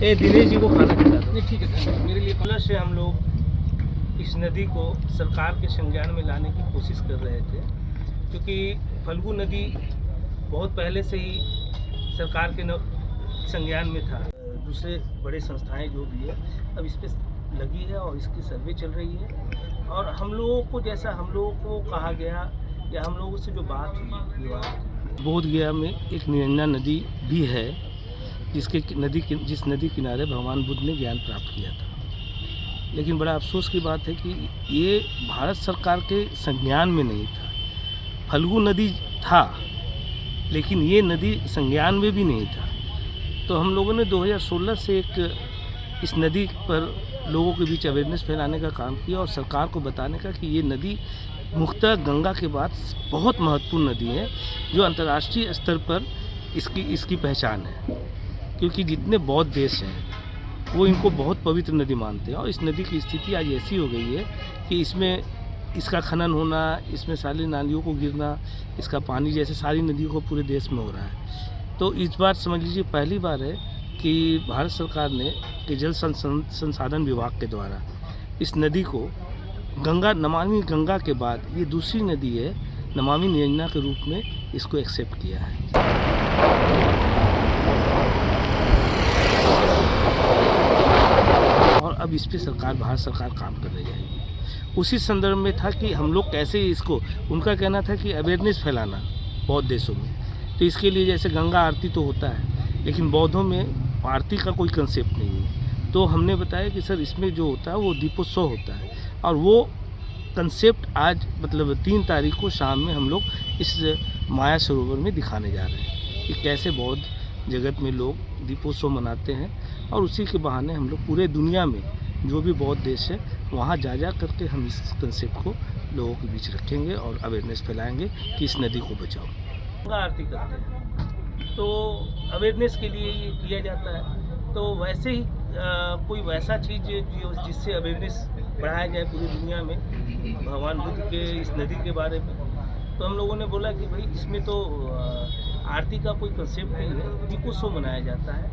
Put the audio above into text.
दिनेश जी को खाना खिला दो। नहीं ठीक है, मेरे लिए प्लस से हम लोग इस नदी को सरकार के संज्ञान में लाने की कोशिश कर रहे थे, क्योंकि फल्गु नदी बहुत पहले से ही सरकार के संज्ञान में था। दूसरे बड़े संस्थाएं जो भी है अब इस पर लगी है और इसकी सर्वे चल रही है। और हम लोगों को जैसा हम लोगों को कहा गया या हम लोगों से जो बात हुई विवाद, बोधगया में एक निरंजना नदी भी है जिस नदी किनारे भगवान बुद्ध ने ज्ञान प्राप्त किया था। लेकिन बड़ा अफसोस की बात है कि ये भारत सरकार के संज्ञान में नहीं था। फल्गु नदी था लेकिन ये नदी संज्ञान में भी नहीं था। तो हम लोगों ने 2016 से इस नदी पर लोगों के बीच अवेयरनेस फैलाने का काम किया और सरकार को बताने का कि ये नदी मुख्यतः गंगा के बाद बहुत महत्वपूर्ण नदी है, जो अंतर्राष्ट्रीय स्तर पर इसकी पहचान है। क्योंकि जितने बौद्ध देश हैं वो इनको बहुत पवित्र नदी मानते हैं और इस नदी की स्थिति आज ऐसी हो गई है कि इसका खनन होना, इसमें सारी नालियों को गिरना, इसका पानी जैसे सारी नदियों को पूरे देश में हो रहा है। तो इस बार समझ लीजिए पहली बार है कि भारत सरकार ने कि जल संसाधन विभाग के द्वारा इस नदी को नमामि गंगा के बाद ये दूसरी नदी है, नमामि निरंजना के रूप में इसको एक्सेप्ट किया है। और अब इस पर भारत सरकार काम करने जाएगी। उसी संदर्भ में था कि हम लोग कैसे इसको, उनका कहना था कि अवेयरनेस फैलाना बौद्ध देशों में। तो इसके लिए जैसे गंगा आरती तो होता है लेकिन बौद्धों में आरती का कोई कंसेप्ट नहीं है। तो हमने बताया कि सर इसमें जो होता है वो दीपोत्सव होता है और वो कंसेप्ट आज मतलब 3 तारीख को शाम में हम लोग इस माया सरोवर में दिखाने जा रहे हैं कि कैसे बौद्ध जगत में लोग दीपोत्सव मनाते हैं। और उसी के बहाने हम लोग पूरे दुनिया में जो भी बौद्ध देश है वहाँ जा करके हम इस कंसेप्ट को लोगों के बीच रखेंगे और अवेयरनेस फैलाएंगे कि इस नदी को बचाओ। गंगा आरती करते हैं तो अवेयरनेस के लिए ये किया जाता है। तो वैसे ही कोई वैसा चीज़ जिससे अवेयरनेस बढ़ाया जाए पूरी दुनिया में भगवान बुद्ध के इस नदी के बारे में, तो हम लोगों ने बोला कि भाई इसमें तो आरती का कोई कंसेप्ट नहीं है, दीपोत्सव मनाया जाता है।